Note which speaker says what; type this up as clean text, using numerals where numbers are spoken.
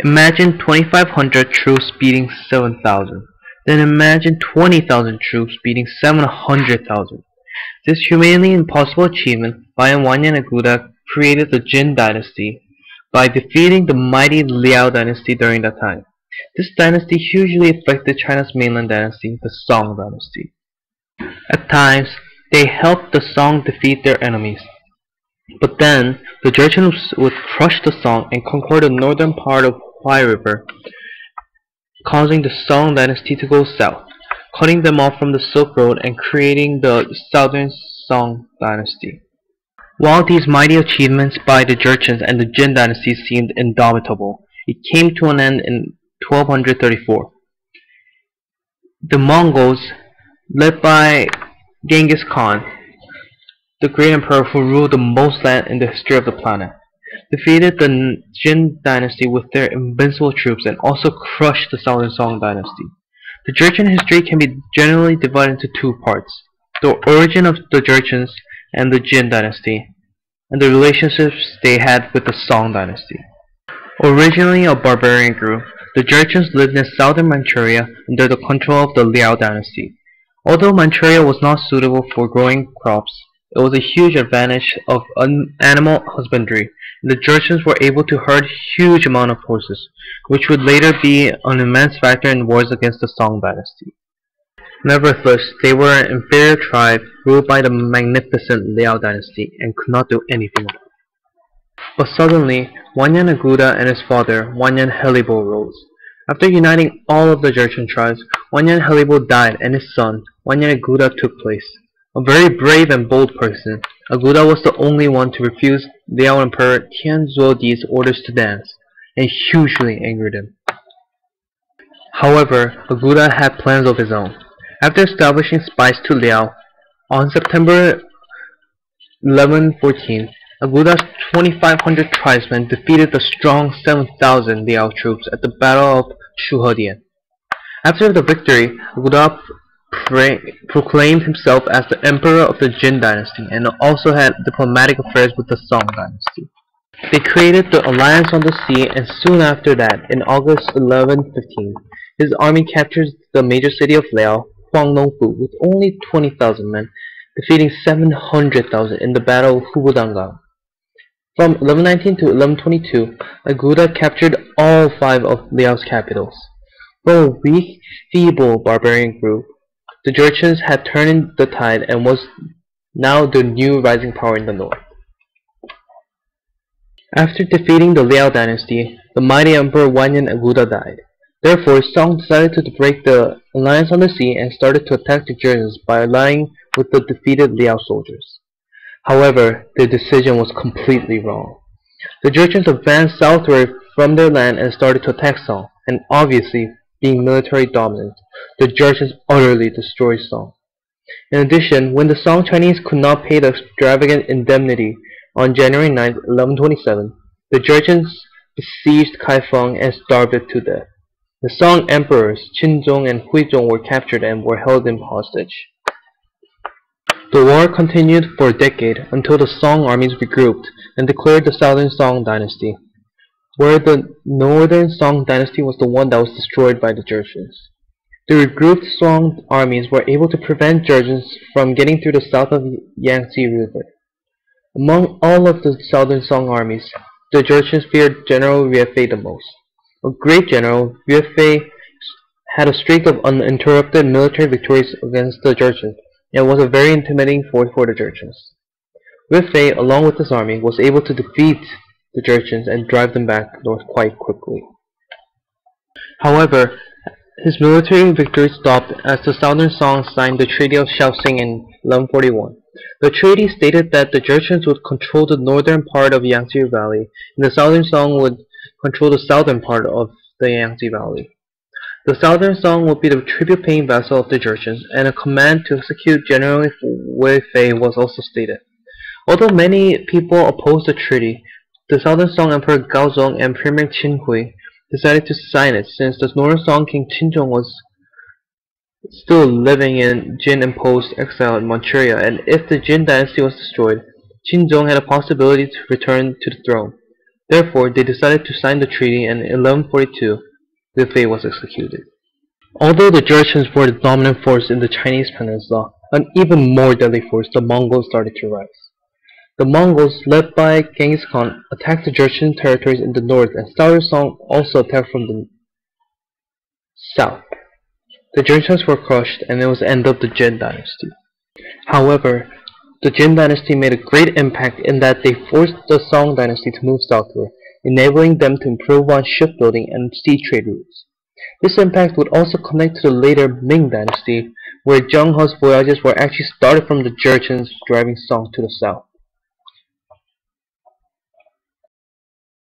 Speaker 1: Imagine 2,500 troops beating 7,000. Then imagine 20,000 troops beating 700,000. This humanly impossible achievement by Wanyan Aguda created the Jin dynasty by defeating the mighty Liao dynasty during that time. This dynasty hugely affected China's mainland dynasty, the Song dynasty. At times, they helped the Song defeat their enemies. But then, the Jurchen would crush the Song and conquer the northern part of Huai River, causing the Song dynasty to go south, cutting them off from the Silk Road and creating the Southern Song dynasty. While these mighty achievements by the Jurchens and the Jin dynasty seemed indomitable, it came to an end in 1234. The Mongols, led by Genghis Khan, the great emperor who ruled the most land in the history of the planet, defeated the Jin dynasty with their invincible troops and also crushed the Southern Song dynasty. The Jurchen history can be generally divided into two parts: the origin of the Jurchens and the Jin dynasty, and the relationships they had with the Song dynasty. Originally a barbarian group, the Jurchens lived in southern Manchuria under the control of the Liao dynasty. Although Manchuria was not suitable for growing crops, it was a huge advantage of animal husbandry, and the Jurchens were able to herd huge amount of horses, which would later be an immense factor in wars against the Song dynasty. Nevertheless, they were an inferior tribe ruled by the magnificent Liao dynasty and could not do anything about it. But suddenly, Wanyan Aguda and his father, Wanyan Helibo, rose. After uniting all of the Jurchen tribes, Wanyan Helibo died and his son, Wanyan Aguda, took place. A very brave and bold person, Aguda was the only one to refuse Liao Emperor Tianzhuodi's orders to dance, and hugely angered him. However, Aguda had plans of his own. After establishing spies to Liao, on September 1114, Aguda's 2,500 tribesmen defeated the strong 7,000 Liao troops at the Battle of Shuhedian. After the victory, Aguda proclaimed himself as the emperor of the Jin dynasty and also had diplomatic affairs with the Song dynasty. They created the Alliance on the Sea, and soon after that, in August 1115, his army captured the major city of Liao, Huanglongfu, with only 20,000 men, defeating 700,000 in the Battle of Hubudangang. From 1119 to 1122, Aguda captured all 5 of Liao's capitals. From a weak, feeble barbarian group, the Jurchens had turned the tide and was now the new rising power in the north. After defeating the Liao dynasty, the mighty Emperor Wanyan Aguda died. Therefore, Song decided to break the alliance on the sea and started to attack the Jurchens by allying with the defeated Liao soldiers. However, their decision was completely wrong. The Jurchens advanced southward from their land and started to attack Song, and obviously, being military dominant, the Jurchens utterly destroyed Song. In addition, when the Song Chinese could not pay the extravagant indemnity on January 9, 1127, the Jurchens besieged Kaifeng and starved it to death. The Song emperors Qinzong and Huizong were captured and were held in hostage. The war continued for a decade until the Song armies regrouped and declared the Southern Song dynasty, where the Northern Song dynasty was the one that was destroyed by the Jurchens. The regrouped Song armies were able to prevent Jurchens from getting through the south of Yangtze River. Among all of the Southern Song armies, the Jurchens feared General Yuefei the most. A great general, Yuefei had a streak of uninterrupted military victories against the Jurchens and was a very intimidating force for the Jurchens. Yuefei, along with his army, was able to defeat the Jurchens and drive them back north quite quickly. However, his military victory stopped as the Southern Song signed the Treaty of Shaoxing in 1141. The treaty stated that the Jurchens would control the northern part of Yangtze Valley, and the Southern Song would control the southern part of the Yangtze Valley. The Southern Song would be the tribute-paying vassal of the Jurchens, and a command to execute General Weifei was also stated. Although many people opposed the treaty, the Southern Song Emperor Gaozong and Premier Qin Hui decided to sign it since the Northern Song King Qinzong was still living in Jin-imposed exile in Manchuria, and if the Jin dynasty was destroyed, Qinzong had a possibility to return to the throne. Therefore, they decided to sign the treaty, and in 1142, Liu Fei was executed. Although the Jurchens were the dominant force in the Chinese peninsula, an even more deadly force, the Mongols, started to rise. The Mongols, led by Genghis Khan, attacked the Jurchen territories in the north, and Stauder Song also attacked from the south. The Jurchens were crushed, and it was the end of the Jin dynasty. However, the Jin dynasty made a great impact in that they forced the Song dynasty to move southward, enabling them to improve on shipbuilding and sea trade routes. This impact would also connect to the later Ming dynasty, where Zheng He's voyages were actually started from the Jurchens driving Song to the south.